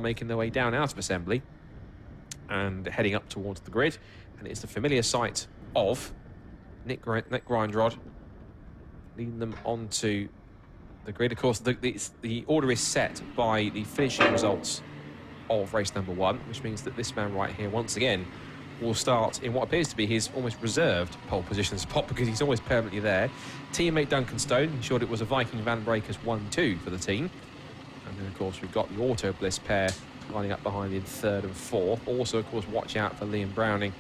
car making their way down out of assembly and heading up towards the grid. And it's the familiar sight of Nick Grindrod leading them onto the grid. Of course, the order is set by the finishing results of race number 1, which means that this man right here, once again, will start in what appears to be his almost reserved pole position spot, because he's always permanently there. Teammate Duncan Stone ensured it was a Viking Van Breakers 1-2 for the team. And then, of course, we've got the Auto Bliss pair lining up behind in 3rd and 4th. Also, of course, watch out for Liam Browning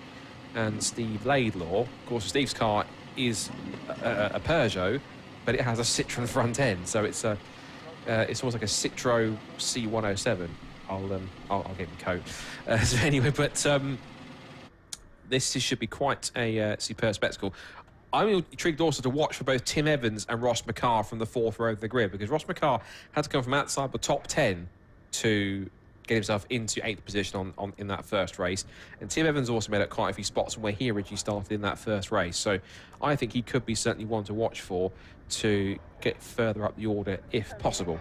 and Steve Laidlaw. Of course, Steve's car is a Peugeot, but it has a Citroen front end, so it's almost like a Citroën C107. I'll get the code. So anyway, but this should be quite a superb spectacle. I'm intrigued also to watch for both Tim Evans and Ross McCarr from the 4th row of the grid, because Ross McCarr had to come from outside the top 10 to get himself into 8th position in that first race. And Tim Evans also made up quite a few spots from where he originally started in that first race. So I think he could be certainly one to watch for to get further up the order if possible.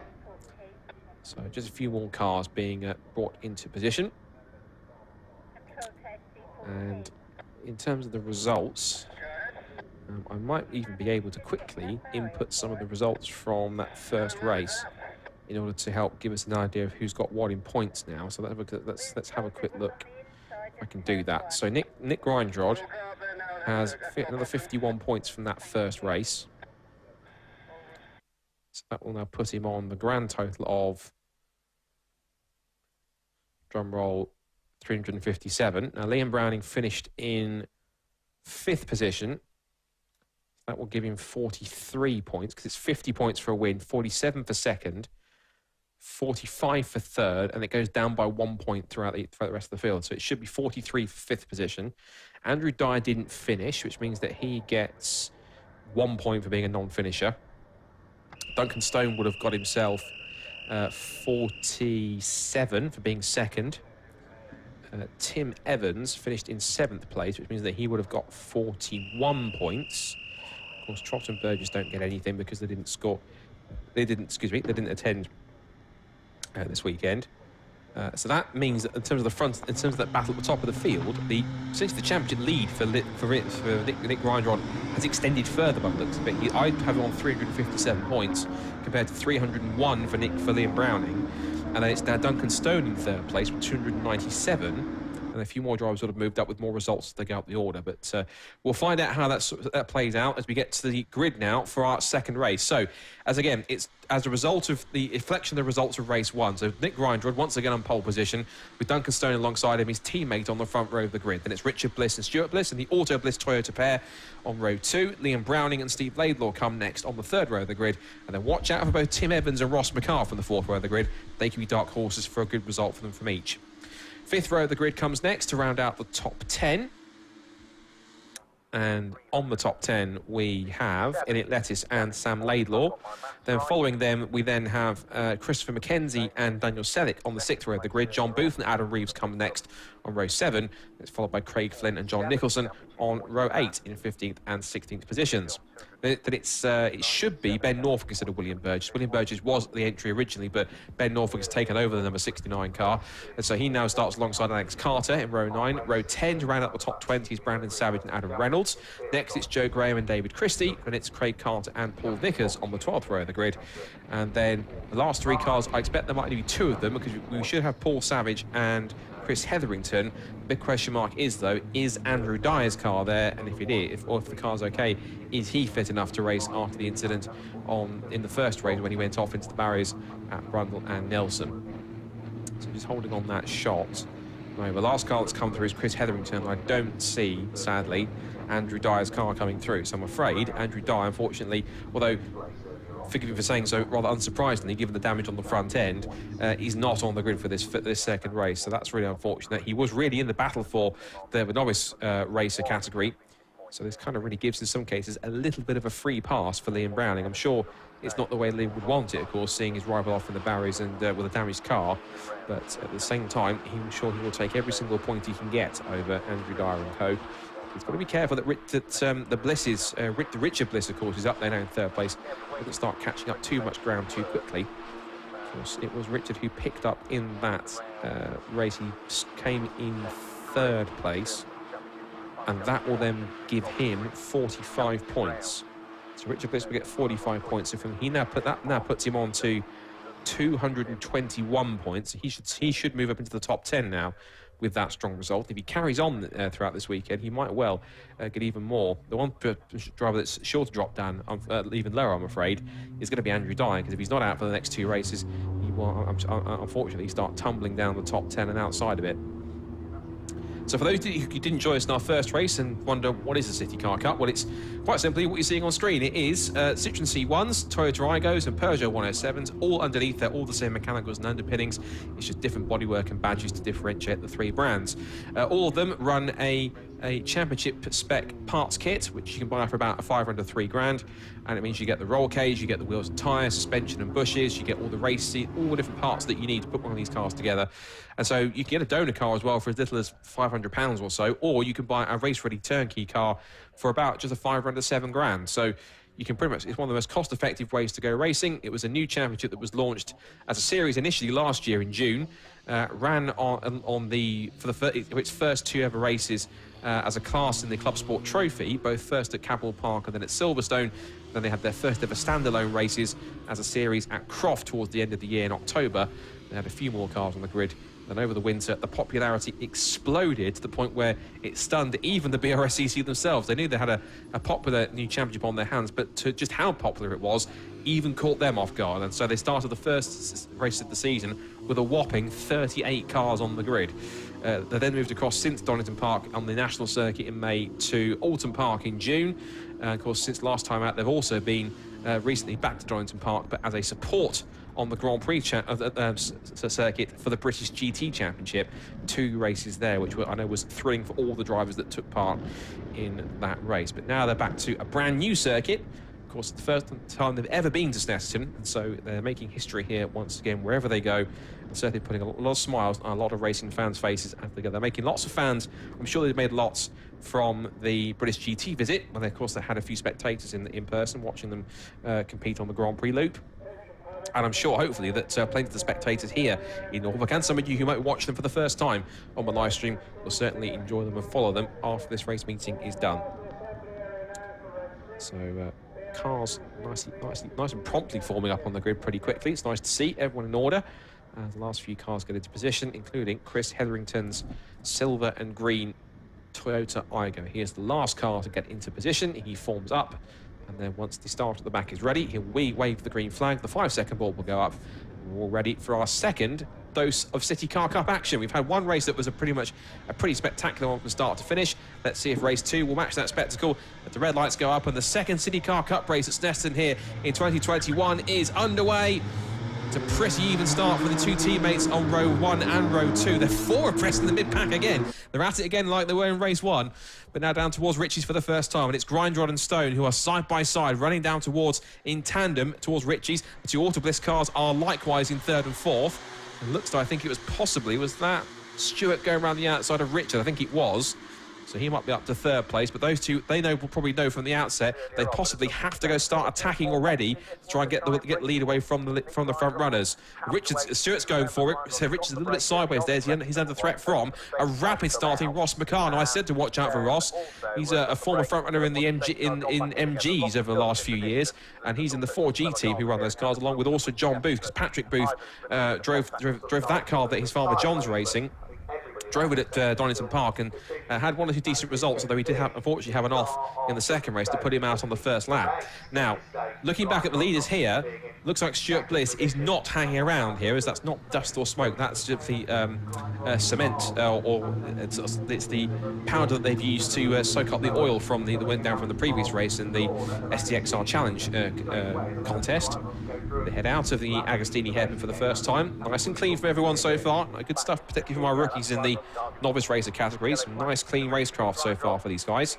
So just a few more cars being brought into position. And in terms of the results, I might even be able to quickly input some of the results from that first race in order to help give us an idea of who's got what in points now. So let's have a quick look if I can do that. So Nick Grindrod has another 51 points from that first race. So that will now put him on the grand total of, drum roll, 357. Now Liam Browning finished in 5th position. That will give him 43 points, because it's 50 points for a win, 47 for 2nd, 45 for 3rd, and it goes down by 1 point throughout the rest of the field. So it should be 43 for 5th position. Andrew Dyer didn't finish, which means that he gets 1 point for being a non-finisher. Duncan Stone would have got himself 47 for being 2nd. Tim Evans finished in 7th place, which means that he would have got 41 points. Of course, Trott and Burgess don't get anything because they didn't score. They didn't attend this weekend. So that means that in terms of that battle at the top of the field, essentially the championship lead for Nick Grindrod has extended further by the looks of it. I have him on 357 points compared to 301 for Liam Browning. And then it's now Duncan Stone in 3rd place with 297. And a few more drivers would have moved up with more results as they go up the order. But we'll find out how that plays out as we get to the grid now for our second race. So, it's as a result of the reflection of the results of race 1. So Nick Grindrod once again on pole position with Duncan Stone alongside him, his teammate on the front row of the grid. Then it's Richard Bliss and Stuart Bliss and the Auto Bliss Toyota pair on row 2. Liam Browning and Steve Laidlaw come next on the 3rd row of the grid. And then watch out for both Tim Evans and Ross McCarr from the 4th row of the grid. They can be dark horses for a good result for them from each. 5th row of the grid comes next to round out the top 10. And on the top 10, we have Elliot Lettis and Sam Laidlaw. Then following them, we then have Christopher McKenzie and Daniel Selleck on the 6th row of the grid. John Booth and Adam Reeves come next on row 7. It's followed by Craig Flynn and John Nicholson on row 8 in 15th and 16th positions. Then it should be Ben Norfolk instead of William Burgess. William Burgess was the entry originally, but Ben Norfolk has taken over the number 69 car. And so he now starts alongside Alex Carter in row 9. Row 10 to round out the top 20 is Brandon Savage and Adam Reynolds. Next it's Joe Graham and David Christie. And it's Craig Carter and Paul Vickers on the 12th row of the grid. And then the last 3 cars, I expect there might only be 2 of them, because we should have Paul Savage and Chris Hetherington. The big question mark is, though, is Andrew Dyer's car there? And if it is, or if the car's okay, is he fit enough to race after the incident in the first race when he went off into the barriers at Brundle and Nelson? So just holding on that shot. No, the last car that's come through is Chris Hetherington. I don't see, sadly, Andrew Dyer's car coming through. So I'm afraid Andrew Dyer, unfortunately, although forgive me for saying so, rather unsurprisingly, given the damage on the front end, he's not on the grid for this second race. So that's really unfortunate. He was really in the battle for the novice racer category. So this kind of really gives, in some cases, a little bit of a free pass for Liam Browning. I'm sure it's not the way Liam would want it, of course, seeing his rival off in the barriers and with a damaged car. But at the same time, I'm sure he will take every single point he can get over Andrew Dyer and co. He's got to be careful that the Blisses, Richard Bliss, of course, is up there now in 3rd place. He doesn't start catching up too much ground too quickly. Of course, it was Richard who picked up in that race. He came in 3rd place, and that will then give him 45 points. So Richard Bliss will get 45 points. So from he now puts him on to 221 points. He should move up into the top 10 now with that strong result. If he carries on throughout this weekend, he might well get even more. The one driver that's sure to drop down even lower, I'm afraid, is going to be Andrew Dye, because if he's not out for the next 2 races, he will unfortunately start tumbling down the top 10 and outside of it. So for those of you who didn't join us in our first race and wonder what is the CityCar Cup, well, it's quite simply what you're seeing on screen. It is Citroen C1s, Toyota Aygos and Peugeot 107s, all underneath. They're all the same mechanicals and underpinnings. It's just different bodywork and badges to differentiate the 3 brands. All of them run a championship spec parts kit, which you can buy for about $500 to $3,000, and it means you get the roll cage, you get the wheels and tyres, suspension and bushes, you get all the race seat, all the different parts that you need to put one of these cars together. And so you can get a donor car as well for as little as £500 or so, or you can buy a race-ready turnkey car for about just a $500 to $7,000. So you can pretty much, it's one of the most cost-effective ways to go racing. It was a new championship that was launched as a series initially last year in June, ran for its first 2 ever races as a class in the Club Sport Trophy, both first at Capel Park and then at Silverstone. Then they had their first ever standalone races as a series at Croft towards the end of the year in October. They had a few more cars on the grid. Then over the winter, the popularity exploded to the point where it stunned even the BRSCC themselves. They knew they had a popular new championship on their hands, but to just how popular it was even caught them off guard. And so they started the first race of the season with a whopping 38 cars on the grid. They then moved across since Donington Park on the national circuit in May to Alton Park in June. Of course, since last time out, they've also been recently back to Donington Park, but as a support on the Grand Prix circuit for the British GT Championship. 2 races there, which I know was thrilling for all the drivers that took part in that race. But now they're back to a brand new circuit. Of course, it's the first time they've ever been to Snetterton, and so they're making history here once again wherever they go, and certainly putting a lot of smiles on a lot of racing fans' faces as they go. They're making lots of fans. I'm sure they've made lots from the British GT visit, and of course they had a few spectators in person watching them compete on the Grand Prix loop. And I'm sure, hopefully, that plenty of the spectators here in Norfolk and some of you who might watch them for the first time on the live stream will certainly enjoy them and follow them after this race meeting is done. So cars nice and promptly forming up on the grid pretty quickly. It's nice to see everyone in order as the last few cars get into position, including Chris Hetherington's silver and green Toyota Aygo. Here's the last car to get into position. He forms up. And then once the start at the back is ready, he'll wave the green flag. The 5-second ball will go up. We're all ready for our second dose of CityCar Cup action. We've had one race that was a pretty spectacular one from start to finish. Let's see if race 2 will match that spectacle. But the red lights go up, and the second CityCar Cup race at Snetterton here in 2021 is underway. It's a pretty even start for the 2 teammates on row 1 and row 2. They're 4 abreast in the mid-pack again. They're at it again like they were in race 1, but now down towards Ritchie's for the first time. And it's Grindrod and Stone who are side by side, running down in tandem towards Ritchie's. The 2 Auto Bliss cars are likewise in 3rd and 4th. And looks like, I think it was that Stewart going around the outside of Richard? I think it was. So he might be up to 3rd place, but those 2, will probably know from the outset they possibly have to go start attacking already to try and get the lead away from the front runners. Stewart's going for it, so Richard's a little bit sideways there. He's under threat from a rapid starting Ross McCann. I said to watch out for Ross. He's a former front runner in the MGs over the last few years, and he's in the 4G team who run those cars, along with also John Booth, because Patrick Booth drove that car that his father John's racing. Drove it at Donington Park and had 1 or 2 decent results, although he did unfortunately have an off in the second race to put him out on the first lap. Now, looking back at the leaders here, looks like Stuart Bliss is not hanging around here, as that's not dust or smoke. That's just the cement, or it's the powder that they've used to soak up the oil from that went down from the previous race in the SDXR Challenge contest. They head out of the Agostini hairpin for the first time. Nice and clean for everyone so far. Good stuff, particularly for my rookies in the novice racer category. Some nice, clean racecraft so far for these guys.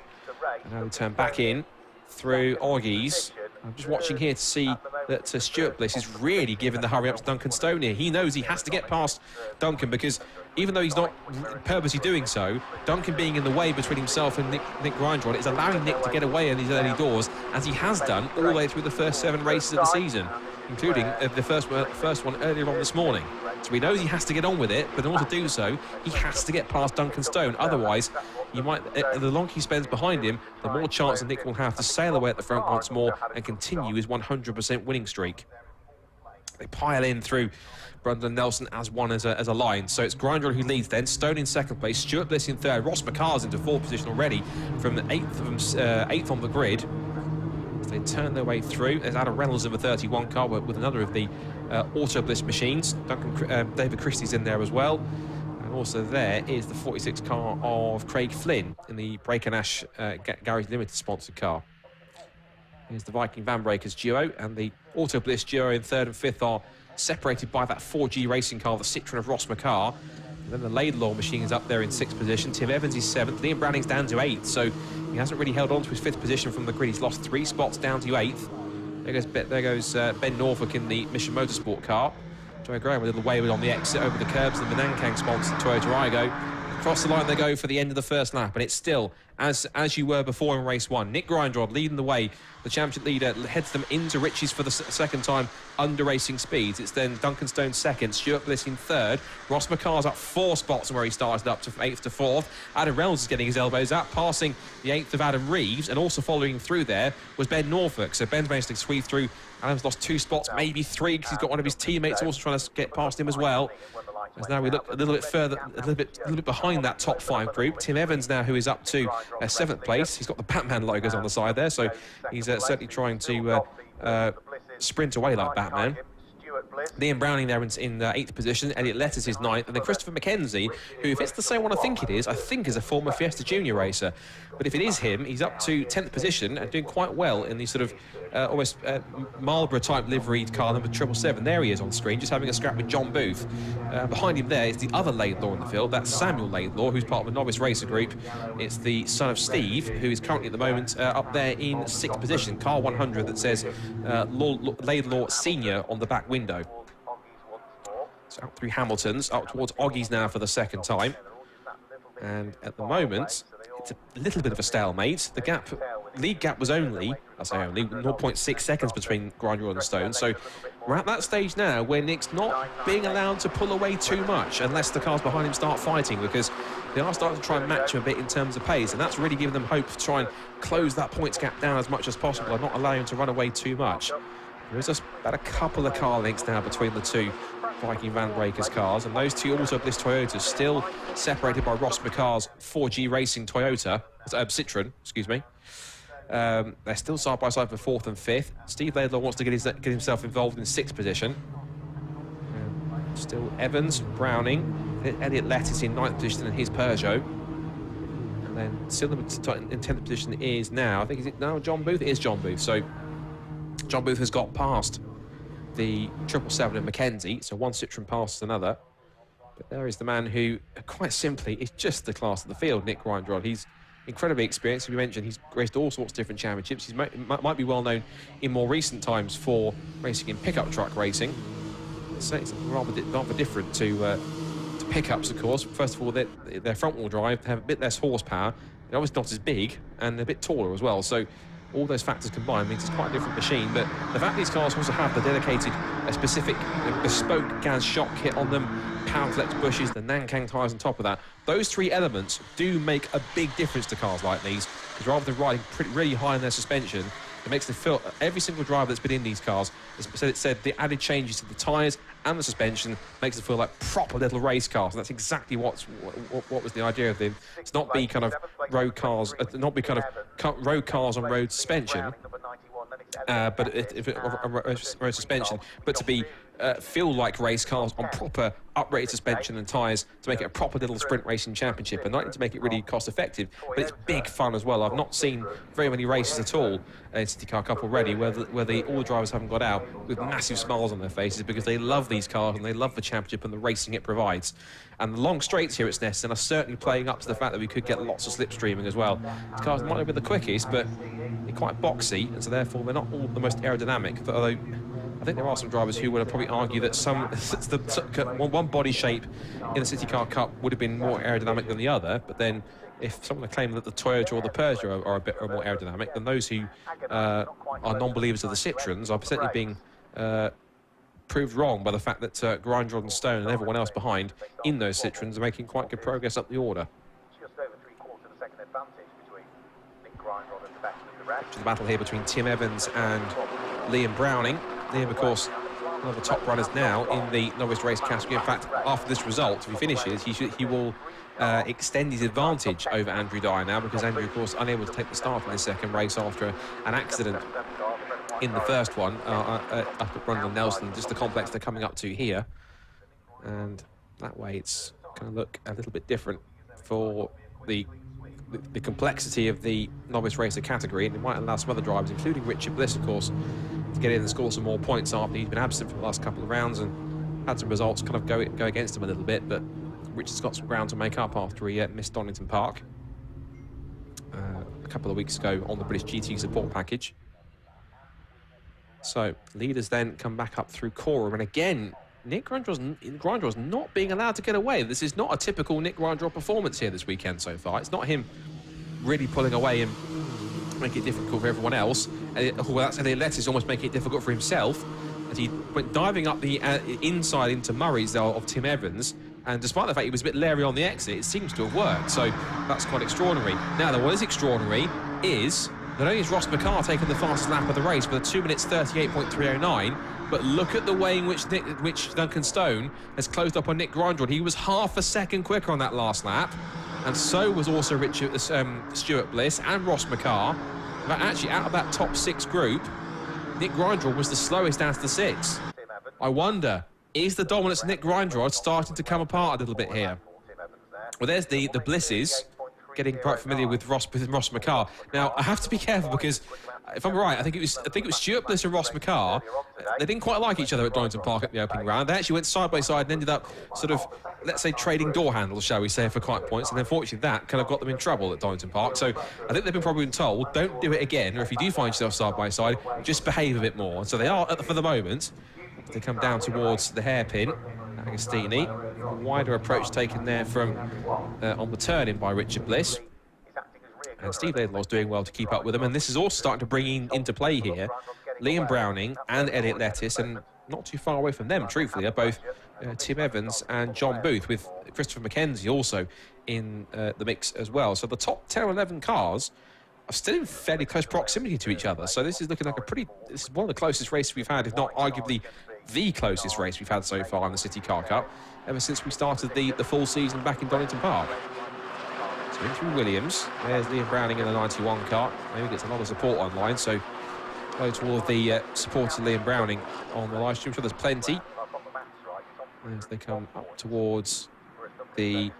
And now they turn back in through Orgies. I'm just watching here to see that Stuart Bliss is really giving the hurry up to Duncan Stone here. He knows he has to get past Duncan, because even though he's not purposely doing so, Duncan being in the way between himself and Nick Grindrod is allowing Nick to get away in these early doors as he has done all the way through the first 7 races of the season, including the first one earlier on this morning. So he knows he has to get on with it, but in order to do so, he has to get past Duncan Stone. Otherwise, the longer he spends behind him, the more chance Nick will have to sail away at the front once more and continue his 100% winning streak. They pile in through Brundle and Nelson as a line. So it's Grindrod who leads then, Stone in second place, Stuart Bliss in third, Ross McCar's into fourth position already from the eighth on the grid. As they turn their way through, there's Adam Reynolds in the 31 car with another of the Auto Bliss machines. David Christie's in there as well. And also there is the 46 car of Craig Flynn in the Brake and Ash Garage Limited sponsored car. Here's the Viking Van Breakers duo, and the Auto Bliss duo in third and fifth are separated by that 4G racing car, the Citroen of Ross McCar. And then the Laidlaw machine is up there in sixth position. Tim Evans is seventh. Liam Browning's down to eighth, so he hasn't really held on to his fifth position from the grid. He's lost 3 spots down to eighth. There goes Ben Norfolk in the Mission Motorsport car. Joe Graham with a little wayward on the exit over the curbs, and the Nankang sponsored Toyota Igo. Across the line they go for the end of the first lap, and it's still as you were before in race 1. Nick Grindrod leading the way. The championship leader heads them into Ritchie's for the second time under racing speeds. It's then Duncan Stone second, Stuart Bliss in third. Ross McCar's up 4 spots from where he started, up to 8th to 4th. Adam Reynolds is getting his elbows out, passing the 8th of Adam Reeves, and also following through there was Ben Norfolk. So Ben's managed to squeeze through. Adam's lost 2 spots, maybe 3, because he's got one of his teammates also trying to get past him as well. As now we look a little bit further, a little bit behind that top 5 group. Tim Evans now, who is up to 7th place. He's got the Batman logos on the side there, so he's certainly trying to sprint away like Batman. Liam Browning there in 8th position. Elliot Lettuce is 9th, and then Christopher McKenzie, who, if it's the same one I think it is a former Fiesta Junior racer. But if it is him, he's up to 10th position and doing quite well in the sort of almost Marlborough-type liveried car number 777. There he is on screen, just having a scrap with John Booth. Behind him there is the other Laidlaw in the field. That's Samuel Laidlaw, who's part of the novice racer group. It's the son of Steve, who is currently at the moment up there in 6th position. Car 100 that says Laidlaw Senior on the back window. So out through Hamilton's, up towards Oggy's now for the second time. And at the moment, it's a little bit of a stalemate. The lead gap was only 0.6 seconds between Grindrod and Stone. So we're at that stage now where Nick's not being allowed to pull away too much unless the cars behind him start fighting, because they are starting to try and match him a bit in terms of pace, and that's really giving them hope to try and close that points gap down as much as possible and not allowing him to run away too much. There is just about a couple of car lengths now between the two Viking Van Breakers cars, and those two Auto Bliss Toyotas still separated by Ross McCar's 4G Racing Toyota, Citroen, excuse me. They're still side by side for 4th and 5th. Steve Laidlaw wants to get himself involved in 6th position. Still Evans, Browning, Elliot Lettuce in 9th position in his Peugeot. And then still in 10th position is now, I think, is it now John Booth? It is John Booth. So John Booth has got past the 777 of Mackenzie, so one Citroen passes another. But there is the man who, quite simply, is just the class of the field, Nick Grindrod. He's incredibly experienced. As we mentioned, he's raced all sorts of different championships. He might be well known in more recent times for racing in pickup truck racing. So it's rather different to pickups, of course. First of all, they're front-wheel drive, they have a bit less horsepower. They're obviously not as big, and they're a bit taller as well. So all those factors combined means it's quite a different machine. But the fact these cars also have the dedicated, specific, bespoke gas shock kit on them, power flex bushes, the Nankang tyres on top of that, those 3 elements do make a big difference to cars like these, because rather than riding really high in their suspension, it makes them feel, every single driver that's been in these cars, it said the added changes to the tyres and the suspension makes them feel like proper little race cars. And that's exactly what was the idea of them. It's not be kind of road cars, road cars on road suspension, road suspension, but to be feel like race cars on proper uprated suspension and tyres to make it a proper little sprint racing championship, and not to make it really cost effective, but it's big fun as well. I've not seen very many races at all in CityCar Cup already where all the drivers haven't got out with massive smiles on their faces, because they love these cars and they love the championship and the racing it provides. And the long straights here at Snetterton are certainly playing up to the fact that we could get lots of slipstreaming as well. These cars might not be the quickest, but they're quite boxy, and so therefore they're not all the most aerodynamic, although I think there are some drivers who would probably argue that one body shape in the CityCar Cup would have been more aerodynamic than the other, but then if someone claimed that the Toyota or the Peugeot are a bit more aerodynamic, then those who are non-believers of the Citroens are certainly being proved wrong by the fact that Grindrod and Stone and everyone else behind in those Citroens are making quite good progress up the order. Just over 3/4 of a second advantage between Nick Grindrod and the best of the rest. The battle here between Tim Evans and Liam Browning. Liam, of course, one of the top runners now in the novice race category. In fact, after this result, if he finishes, he will extend his advantage over Andrew Dyer now, because Andrew, of course, unable to take the start in the second race after an accident in the first one up at Brundle Nelson, just the complex they're coming up to here. And that way it's going to look a little bit different for the complexity of the novice racer category, and it might allow some other drivers, including Richard Bliss, of course, to get in and score some more points after he's been absent for the last couple of rounds and had some results kind of go against him a little bit. But Richard's got some ground to make up after he missed Donington Park a couple of weeks ago on the British GT support package. So leaders then come back up through Cora, and again, Nick Grindrod's not being allowed to get away. This is not a typical Nick Grindrod performance here this weekend so far. It's not him really pulling away and making it difficult for everyone else. Well, that's Elliot Lettis almost making it difficult for himself, as he went diving up the inside into Murray's of Tim Evans. And despite the fact he was a bit leery on the exit, it seems to have worked. So that's quite extraordinary. Now, what is extraordinary is not only is Ross McCarr taking the fastest lap of the race with a 2 minutes 38.309, but look at the way in which Duncan Stone has closed up on Nick Grindrod. He was half a second quicker on that last lap, and so was also Stuart Bliss and Ross McCarr. But actually, out of that top 6 group, Nick Grindrod was the slowest out of the 6. I wonder, is the dominance of Nick Grindrod starting to come apart a little bit here? Well, there's the Blisses getting quite familiar with Ross McCarr. Now, I have to be careful, because if I'm right, I think it was Stuart Bliss and Ross McCarr. They didn't quite like each other at Donington Park at the opening round. They actually went side by side and ended up sort of, let's say, trading door handles, shall we say, for quite points. And unfortunately, that kind of got them in trouble at Donington Park. So I think they've been probably told, don't do it again. Or if you do find yourself side by side, just behave a bit more. And so they are, for the moment. They come down towards the hairpin. Agostini, a wider approach taken there from on the turn-in by Richard Bliss. And Steve Laidlaw's doing well to keep up with them. And this is also starting to bring into play here Liam Browning and Elliot Lettis, and not too far away from them, truthfully, are both Tim Evans and John Booth, with Christopher McKenzie also in the mix as well. So the top 10 or 11 cars are still in fairly close proximity to each other. So this is looking like this is one of the closest races we've had, if not arguably the closest race we've had so far in the CityCar Cup, ever since we started the full season back in Donington Park. So in through Williams, there's Liam Browning in the 91 car. Maybe gets a lot of support online, so hello to all of the supporters of Liam Browning on the live stream. I'm sure there's plenty as they come up towards the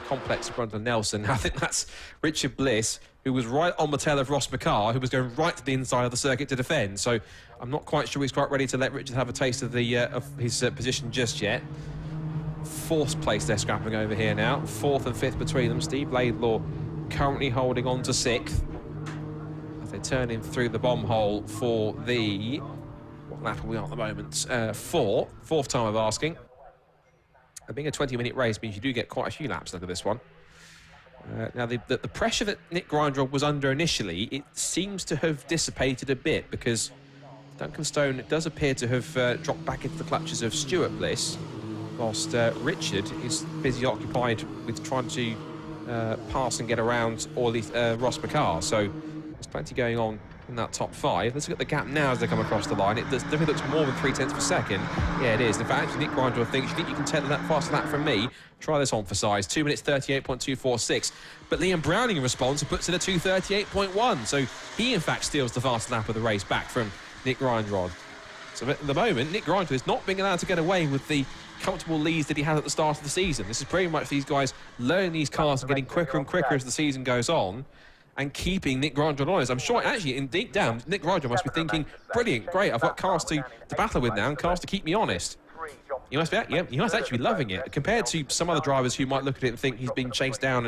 complex in front of Nelson. I think that's Richard Bliss, who was right on the tail of Ross McCarr, who was going right to the inside of the circuit to defend. So I'm not quite sure he's quite ready to let Richard have a taste of his position just yet. 4th place they're scrapping over here now. 4th and 5th between them. Steve Laidlaw currently holding on to 6th as they turn in through the bomb hole for the, what lap are we on at the moment? 4th time of asking. Being a 20-minute race means you do get quite a few laps out of this one. Now, the pressure that Nick Grindrod was under initially, it seems to have dissipated a bit, because Duncan Stone does appear to have dropped back into the clutches of Stuart Bliss, whilst Richard is busy occupied with trying to pass and get around Ross McCarr. So there's plenty going on in that top 5. Let's look at the gap now as they come across the line. It definitely looks more than 0.3 per second. Yeah, it is. In fact, Nick Grindrod thinks, you think you can take that fast lap from me? Try this on for size. 2 minutes 38.246. But Liam Browning in response puts in a 2:38.1. So he, in fact, steals the fast lap of the race back from Nick Grindrod. So at the moment, Nick Grindrod is not being allowed to get away with the comfortable leads that he had at the start of the season. This is pretty much these guys learning these cars and getting quicker and quicker as the season goes on, and keeping Nick Grindrod honest. I'm sure, actually, in deep down, Nick Grindrod must be thinking, brilliant, great, I've got cars to battle with now and cars to keep me honest. He must be, yeah, he must actually be loving it. Compared to some other drivers who might look at it and think he's being chased down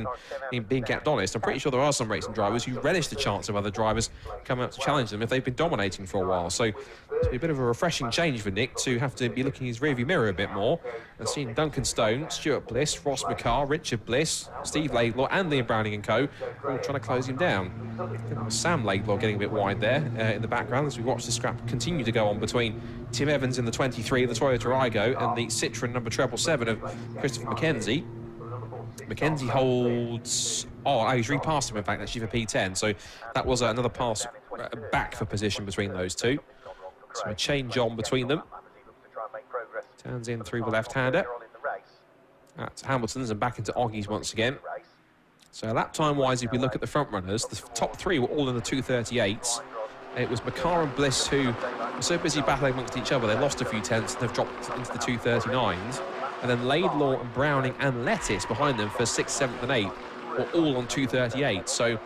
and being kept honest, I'm pretty sure there are some racing drivers who relish the chance of other drivers coming up to challenge them if they've been dominating for a while. So it's a bit of a refreshing change for Nick to have to be looking in his rearview mirror a bit more and seeing Duncan Stone, Stuart Bliss, Ross McCarr, Richard Bliss, Steve Laidlaw and Liam Browning and co all trying to close him down. Sam Laidlaw getting a bit wide there in the background as we watch the scrap continue to go on between Tim Evans in the 23 of the Toyota Aygo and the Citroen number 777 of Christopher Mackenzie. Mackenzie holds... Oh, he's repassed him, in fact, actually, for P10. So that was another pass back for position between those two. So a change on between them. Turns in through the left-hander. That's Hamilton's and back into Oggies once again. So lap time-wise, if we look at the front runners, the top three were all in the 2:38s. It was McCarr and Bliss who were so busy battling amongst each other, they lost a few tenths and have dropped into the 2:39s. And then Laidlaw and Browning and Lettice behind them for 6th, 7th and 8th were all on 2:38. So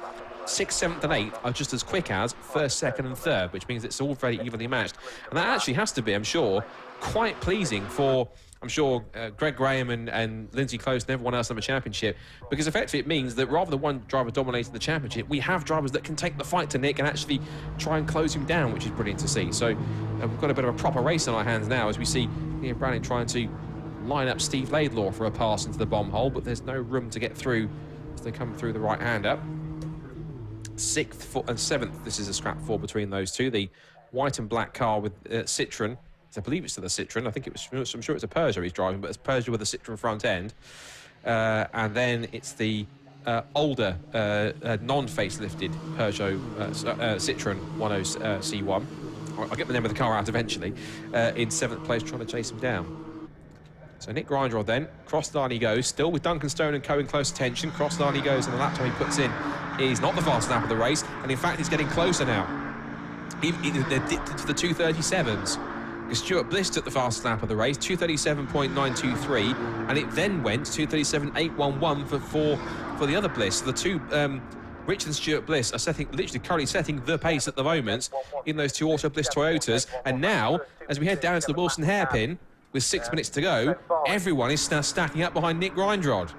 6th, 7th and 8th are just as quick as 1st, 2nd and 3rd, which means it's all very evenly matched. And that actually has to be, I'm sure, quite pleasing for... I'm sure Greg Graham and Lindsay Close and everyone else in the championship, because effectively it means that rather than one driver dominating the championship, we have drivers that can take the fight to Nick and actually try and close him down, which is brilliant to see. So we've got a bit of a proper race on our hands now as we see Liam Browning trying to line up Steve Laidlaw for a pass into the bomb hole, but there's no room to get through as they come through the right-hander. 6th and 7th, this is a scrap 4 between those two. The white and black car with Citroen. I believe it's to the Citroen. I think it was. I'm sure it's a Peugeot he's driving, but it's Peugeot with a Citroen front end. And then it's the older non-facelifted Peugeot Citroen 10 C1. I'll get the name of the car out eventually. In 7th place, trying to chase him down. So Nick Grindrod then, cross the line he goes, still with Duncan Stone and co in close attention. Cross the line he goes, and the lap time he puts in is not the fastest lap of the race, and in fact he's getting closer now. They're dipped into the 2:37s. Stuart Bliss took the fastest lap of the race, 2:37.923, and it then went 2:37.811 for the other Bliss. So the two, Richard and Stuart Bliss, are currently setting the pace at the moment in those two Auto Bliss Toyotas. And now, as we head down to the Wilson hairpin, with 6 minutes to go, everyone is now stacking up behind Nick Grindrod.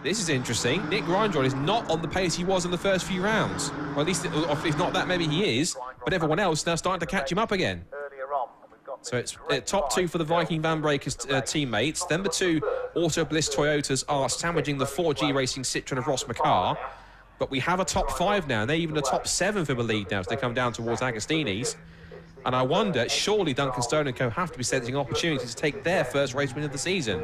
This is interesting. Nick Grindrod is not on the pace he was in the first few rounds. Or at least, if not that, maybe he is. But everyone else now starting to catch him up again. So it's top two for the Viking Van Breakers teammates. Then the two Auto Bliss Toyotas are sandwiching the 4G Racing Citroen of Ross McCarr. But we have a top 5 now, and they're even a top 7 for the lead now as they come down towards Agostini's. And I wonder, surely Duncan Stone and co have to be sensing an opportunity to take their first race win of the season.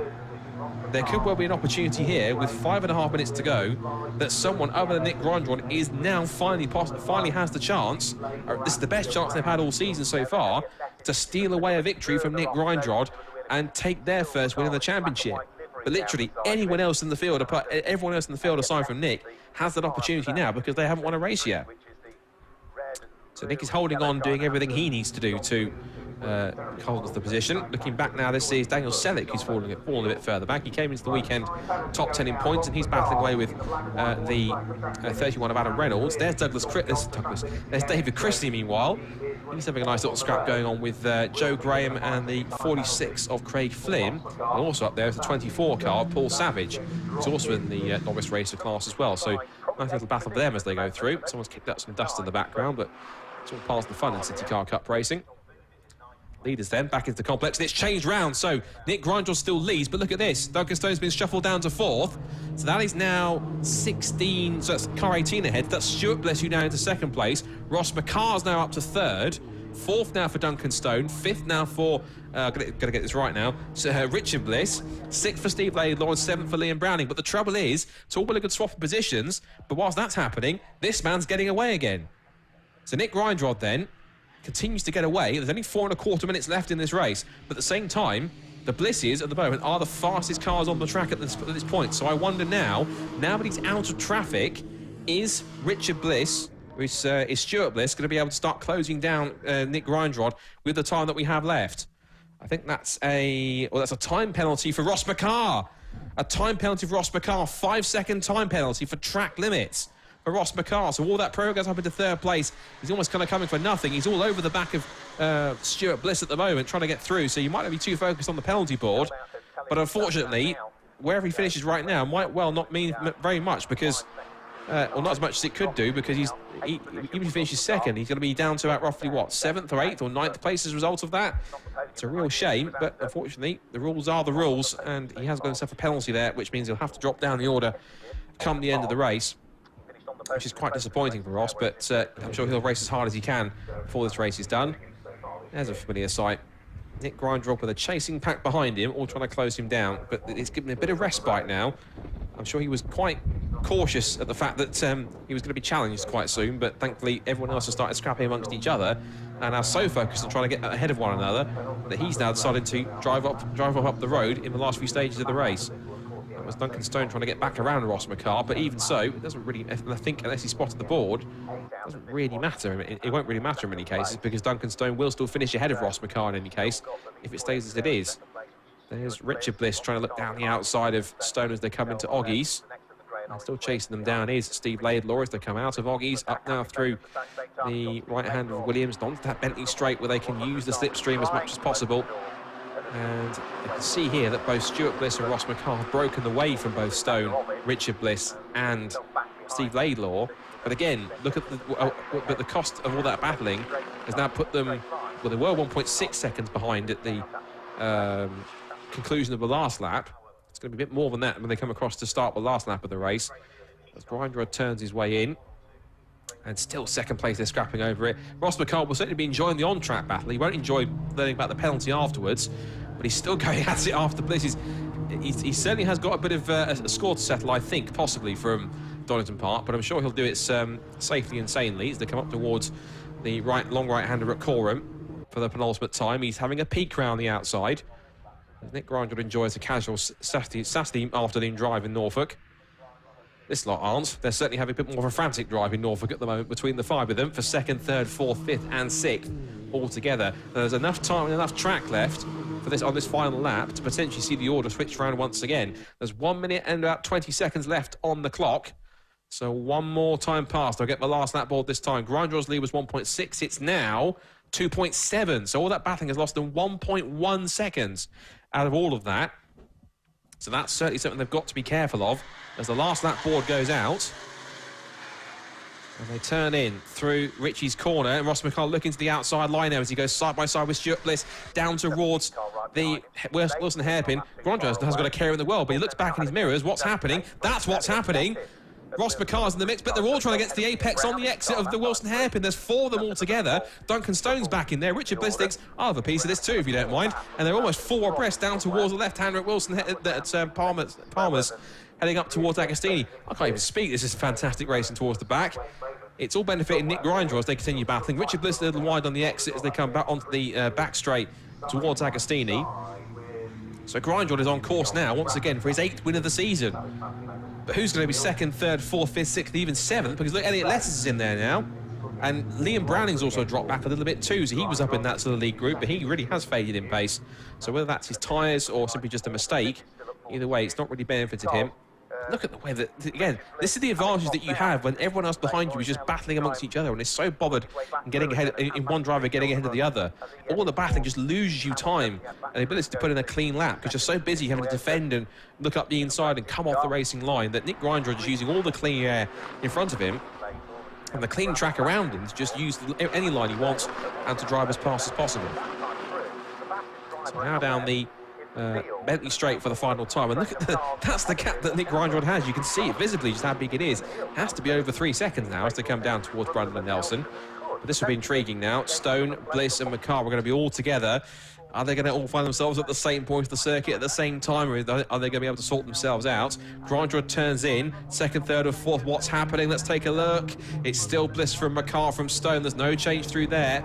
There could well be an opportunity here with 5.5 minutes to go that someone other than Nick Grindrod is now finally has the chance, or this is the best chance they've had all season so far, to steal away a victory from Nick Grindrod and take their first win in the championship. But literally anyone else in the field, everyone else in the field aside from Nick, has that opportunity now because they haven't won a race yet. So Nick is holding on, doing everything he needs to do to hold the position. Looking back now, this is Daniel Selick, who's fallen a bit further back. He came into the weekend top 10 in points, and he's battling away with the 31 of Adam Reynolds. There's There's David Christie, meanwhile. He's having a nice little scrap going on with Joe Graham and the 46 of Craig Flynn. And also up there is the 24 car, Paul Savage, who's also in the novice racer class as well. So nice little battle for them as they go through. Someone's kicked up some dust in the background, but it's all part of the fun in CityCar Cup racing. Leaders then back into the complex, and it's changed round. So Nick Grindrod still leads, but look at this. Duncan Stone's been shuffled down to 4th. So that is now 16. So that's car 18 ahead. That's Stuart Bliss, who now into 2nd place. Ross McCarr's now up to 3rd. 4th now for Duncan Stone. 5th now for, gotta get this right now, so, Richard Bliss. 6th for Steve Laidlaw and 7th for Liam Browning. But the trouble is, it's all been a good swap of positions. But whilst that's happening, this man's getting away again. So Nick Grindrod then continues to get away. There's only 4.25 minutes left in this race, but at the same time, the Blisses at the moment are the fastest cars on the track at this point. So I wonder now that he's out of traffic, is Richard Bliss, is Stuart Bliss, going to be able to start closing down Nick Grindrod with the time that we have left? I think that's a time penalty for Ross McCarr. A time penalty for Ross McCarr, 5-second time penalty for track limits. for Ross McCarr. So all that progress up into third place, he's almost kind of coming for nothing. He's all over the back of Stuart Bliss at the moment, trying to get through. So you might not be too focused on the penalty board. But unfortunately, wherever he finishes right now might well not mean very much because, or not as much as it could do, because even if he finishes second, he's going to be down to about roughly, what, 7th or 8th or 9th place as a result of that. It's a real shame, but unfortunately, the rules are the rules, and he has got himself a penalty there, which means he'll have to drop down the order come the end of the race, which is quite disappointing for Ross, but I'm sure he'll race as hard as he can before this race is done. There's a familiar sight. Nick Grindrop with a chasing pack behind him, all trying to close him down, but it's given him a bit of respite now. I'm sure he was quite cautious at the fact that he was going to be challenged quite soon, but thankfully everyone else has started scrapping amongst each other and are so focused on trying to get ahead of one another that he's now decided to drive up the road in the last few stages of the race. That was Duncan Stone trying to get back around Ross McCarr, but even so, it doesn't really, I think, unless he spotted the board, it doesn't really matter. It won't really matter in many cases because Duncan Stone will still finish ahead of Ross McCarr in any case, if it stays as it is. There's Richard Bliss trying to look down the outside of Stone as they come into Oggies. And still chasing them down is Steve Laidlaw as they come out of Oggies, up now through the right hand of Williams, onto that Bentley straight where they can use the slipstream as much as possible. And you can see here that both Stuart Bliss and Ross McCarr have broken the way from both Stone, Richard Bliss and Steve Laidlaw. But again, look at the cost of all that battling has now put them, well, they were 1.6 seconds behind at the conclusion of the last lap. It's going to be a bit more than that when they come across to start the last lap of the race. As Grindrod turns his way in. And still second place, they're scrapping over it. Ross McCarr will certainly be enjoying the on-track battle. He won't enjoy learning about the penalty afterwards, but he's still going at it after Bliss. He certainly has got a bit of a score to settle, I think, possibly from Donington Park, but I'm sure he'll do it safely and sanely as they come up towards the long right-hander at Coram for the penultimate time. He's having a peek round the outside. Nick Grindrod enjoys a casual Saturday afternoon drive in Norfolk. This lot aren't. They're certainly having a bit more of a frantic drive in Norfolk at the moment between the 5 of them for 2nd, 3rd, 4th, 5th and 6th all together. There's enough time and enough track left for this on this final lap to potentially see the order switch around once again. There's 1 minute and about 20 seconds left on the clock. So one more time past. I'll get my last lap board this time. Grindrod's lead was 1.6. It's now 2.7. So all that battling has lost them 1.1 seconds out of all of that. So that's certainly something they've got to be careful of as the last lap board goes out. And they turn in through Richie's corner, and Ross McCarr looking to the outside line now as he goes side by side with Stuart Bliss down towards the Wilson hairpin. Grindrod has got a care in the world, but he looks back in his mirrors. What's happening? That's what's happening. Ross McCarr's in the mix, but they're all trying to get to the apex on the exit of the Wilson hairpin. There's 4 of them all together. Duncan Stone's back in there. Richard Bliss thinks, I'll have a piece of this too, if you don't mind. And they're almost 4 abreast down towards the left-hander at Wilson, at Palmer's, heading up towards Agostini. I can't even speak. This is fantastic racing towards the back. It's all benefiting Nick Grindrod as they continue battling. Richard Bliss a little wide on the exit as they come back onto the back straight towards Agostini. So Grindrod is on course now, once again, for his 8th win of the season. But who's going to be 2nd, 3rd, 4th, 5th, 6th, even 7th? Because look, Elliot Letters is in there now. And Liam Browning's also dropped back a little bit too, so he was up in that sort of league group, but he really has faded in pace. So whether that's his tyres or simply just a mistake, either way, it's not really benefited him. Look at the way that, again, this is the advantage that you have when everyone else behind you is just battling amongst each other and is so bothered in getting ahead, in one driver getting ahead of the other. All the battling just loses you time and the ability to put in a clean lap because you're so busy having to defend and look up the inside and come off the racing line that Nick Grindrod is using all the clean air in front of him and the clean track around him to just use any line he wants and to drive as fast as possible. So now down the Bentley straight for the final time, and look at that's the gap that Nick Grindrod has. You can see it visibly just how big it is. It has to be over 3 seconds now as they come down towards Brandon and Nelson. But this will be intriguing now. Stone, Bliss and McCarr are going to be all together. Are they going to all find themselves at the same point of the circuit at the same time, or are they going to be able to sort themselves out? Grindrod turns in, 2nd, 3rd or 4th. What's happening? Let's take a look. It's still Bliss from McCarr from Stone. There's no change through there.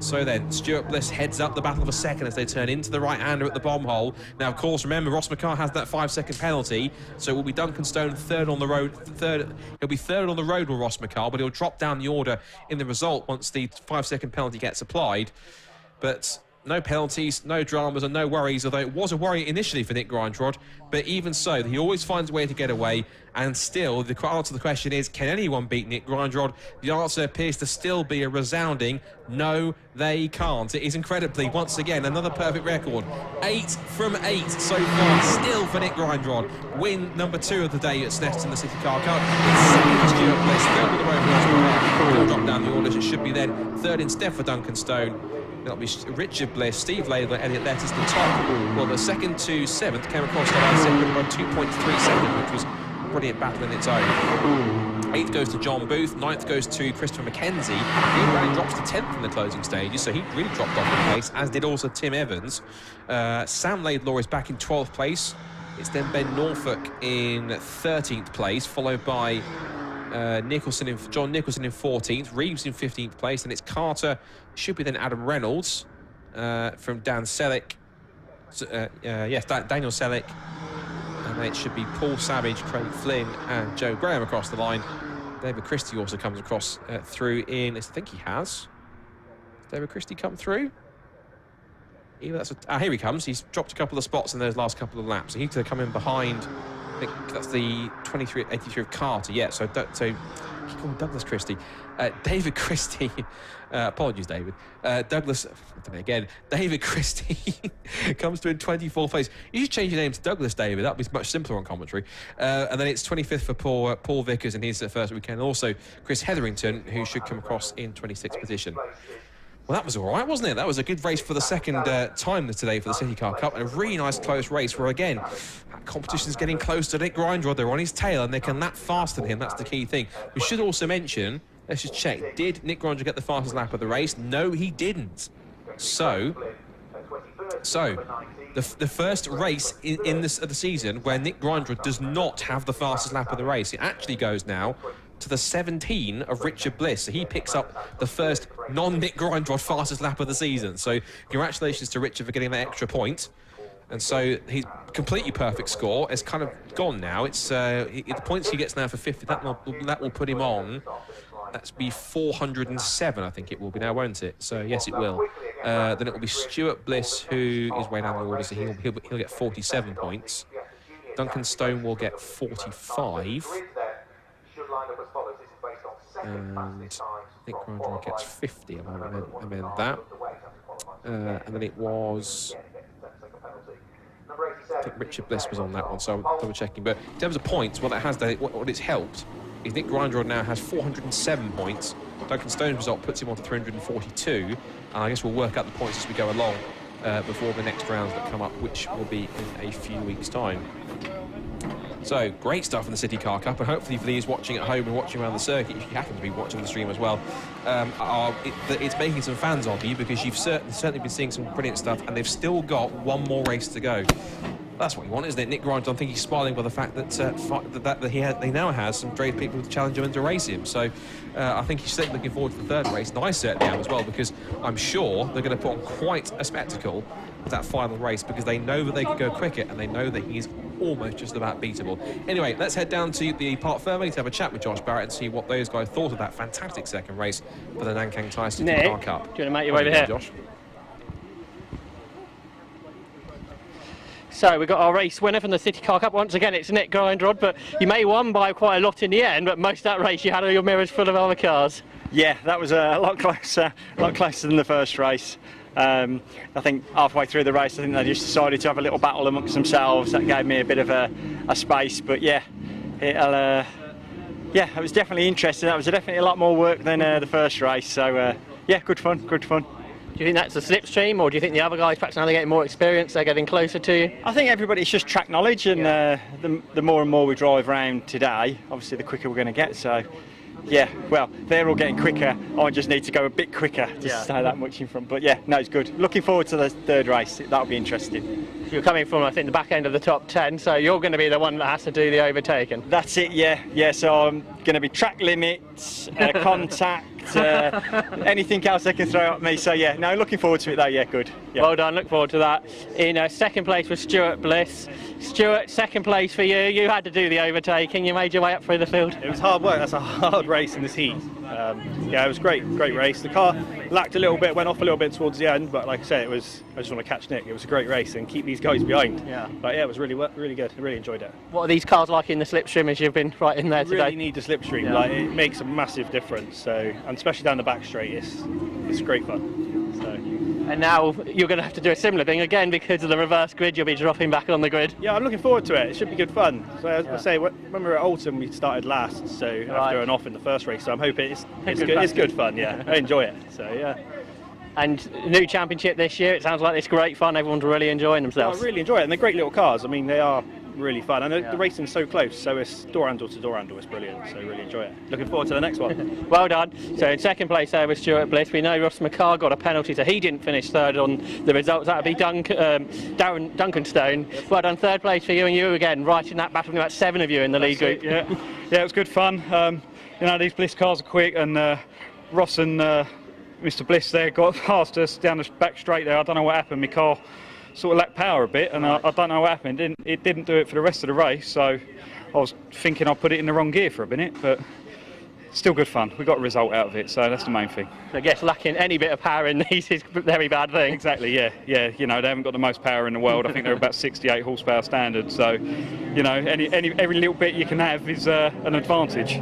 So then, Stuart Bliss heads up the battle of a second as they turn into the right-hander at the bomb hole. Now, of course, remember, Ross McCarr has that 5-second penalty, so it will be Duncan Stone 3rd on the road. He'll be 3rd on the road with Ross McCarr, but he'll drop down the order in the result once the 5-second penalty gets applied. But no penalties, no dramas and no worries, although it was a worry initially for Nick Grindrod, but even so, he always finds a way to get away, And still, the answer to the question is, can anyone beat Nick Grindrod? The answer appears to still be a resounding no, they can't. It is incredibly, once again, another perfect record. 8 from 8 so far, still for Nick Grindrod. Win number 2 of the day at Snetterton, the CityCar Cup. It's second for Stuart Bliss, third with the road for He'll drop down the orders. It should be then third instead for Duncan Stone. That'll be Richard Bliss, Steve Laidlaw, Elliot Lettis, the top. Well, the second to 7th came across the line second by 2.3 seconds, which was a brilliant battle in its own. 8th goes to John Booth, 9th goes to Christopher McKenzie. He only drops to 10th in the closing stages, so he really dropped off in place, as did also Tim Evans. Sam Laidlaw is back in 12th place. It's then Ben Norfolk in 13th place, followed by John Nicholson in 14th, Reeves in 15th place, and it's Carter, should be then Adam Reynolds from Dan Selleck. Yes, Daniel Selleck. And then it should be Paul Savage, Craig Flynn, and Joe Graham across the line. David Christie also comes across through in, I think he has. David Christie come through? Either that's here he comes. He's dropped a couple of spots in those last couple of laps. So he could come in behind. I think that's the 23.83 of Carter. Yeah, so he called Douglas Christie. David Christie. Apologies, David. Douglas. I don't know, again. David Christie comes to in 24th place. You should change your name to Douglas, David. That'd be much simpler on commentary. And then it's 25th for Paul Vickers in his first weekend. Also, Chris Hetherington, who should come across in 26th position. Well, that was all right, wasn't it? That was a good race for the second time today for the CityCar Cup, and a really nice close race where, again, competition's getting close to Nick Grindrod. They're on his tail, and they can lap faster than him. That's the key thing. We should also mention, let's just check, did Nick Grindrod get the fastest lap of the race? No, he didn't. So the first race in the season where Nick Grindrod does not have the fastest lap of the race, it actually goes now to the 17 of Richard Bliss. So he picks up the first non-Nick Grindrod fastest lap of the season. So congratulations to Richard for getting that extra point. And so his completely perfect score is kind of gone now. It's the points he gets now for 50. That will put him on. That's be 407, I think it will be now, won't it? So yes, it will. Then it will be Stuart Bliss, who is way down the order, so he'll get 47 points. Duncan Stone will get 45. And I think Grindrod gets 50, I meant that. And then it was, I think Richard Bliss was on that one, so I'm double checking. But in terms of points, what it's helped is Nick Grindrod now has 407 points. Duncan Stone's result puts him on to 342. And I guess we'll work out the points as we go along before the next rounds that come up, which will be in a few weeks' time. So, great stuff in the CityCar Cup, and hopefully for these watching at home and watching around the circuit, if you happen to be watching the stream as well, it's making some fans of you, because you've certainly been seeing some brilliant stuff, and they've still got one more race to go. That's what you want, isn't it? Nick Grindrod, I think he's smiling by the fact that he now has some great people to challenge him and to race him. So I think he's certainly looking forward to the third race, and I certainly am as well, because I'm sure they're going to put on quite a spectacle with that final race, because they know that they can go quicker, and they know that he's almost just about beatable. Anyway, let's head down to the Parc Fermé to have a chat with Josh Barrett and see what those guys thought of that fantastic second race for the Nankang Tyre CityCar Cup. Do you want to make your way over here? Josh? So we've got our race winner from the CityCar Cup. Once again, it's Nick Grindrod, but you may have won by quite a lot in the end, but most of that race you had all your mirrors full of other cars. Yeah, that was a lot closer than the first race. I think halfway through the race, I think they just decided to have a little battle amongst themselves. That gave me a bit of a space, but yeah, it was definitely interesting. That was definitely a lot more work than the first race. So yeah, good fun. Do you think that's the slipstream, or do you think the other guys, perhaps now they're getting more experience, they're getting closer to you? I think everybody's just track knowledge, and the more and more we drive around today, obviously the quicker we're going to get. So yeah, well, they're all getting quicker. I just need to go a bit quicker to stay that much in front. But yeah, no, it's good. Looking forward to the third race. That'll be interesting. You're coming from, I think, the back end of the top 10, so you're going to be the one that has to do the overtaking. That's it, yeah. So I'm going to be track limits, contact, anything else they can throw at me. So yeah, no, looking forward to it though. Yeah, good. Yeah. Well done, look forward to that. In second place was Stuart Bliss. Stuart, second place for you. You had to do the overtaking. You made your way up through the field. It was hard work. That's a hard race in this heat. Yeah, it was great race. The car lacked a little bit, went off a little bit towards the end, but like I say, I just want to catch Nick. It was a great race and keep these guys behind. Yeah. But yeah, it was really good. I really enjoyed it. What are these cars like in the slipstream as you've been right in there You today? really need the slipstream. Yeah. Like, it makes a massive difference. So, and especially down the back straight, it's great fun. So. And now you're going to have to do a similar thing again because of the reverse grid. You'll be dropping back on the grid. Yeah, I'm looking forward to it. It should be good fun. So as I say, when we were at Alton, we started last. So after an off in the first race, so I'm hoping it's good. It's good fun. Yeah, I enjoy it. So yeah. And new championship this year. It sounds like it's great fun. Everyone's really enjoying themselves. I really enjoy it, and they're great little cars. I mean, they are really fun, and the racing's so close. So it's door handle to door handle. It's brilliant. So really enjoy it. Looking forward to the next one. Well done. So in second place there was Stuart Bliss. We know Ross McCarr got a penalty, so he didn't finish third on the results. That would be Darren Duncanstone. Well done, third place for you, and you again, right in that battle. About 7 of you in the lead group. Yeah, it was good fun. You know, these Bliss cars are quick, and Ross and Mr. Bliss there got past us down the back straight there. I don't know what happened. My car sort of lacked power a bit, and I don't know what happened. It didn't do it for the rest of the race, so I was thinking I put it in the wrong gear for a minute, but still good fun. We got a result out of it, so that's the main thing. I guess lacking any bit of power in these is a very bad thing. Exactly, yeah. You know, they haven't got the most power in the world. I think they're about 68 horsepower standard, so you know, every little bit you can have is an advantage.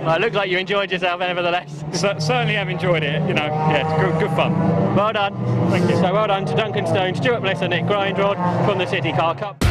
Well, it looks like you enjoyed yourself nevertheless. Certainly have enjoyed it, you know, yeah, it's good fun. Well done. Thank you. So well done to Duncanstone, Stuart Bliss and Nick Grindrod from the City Car Cup.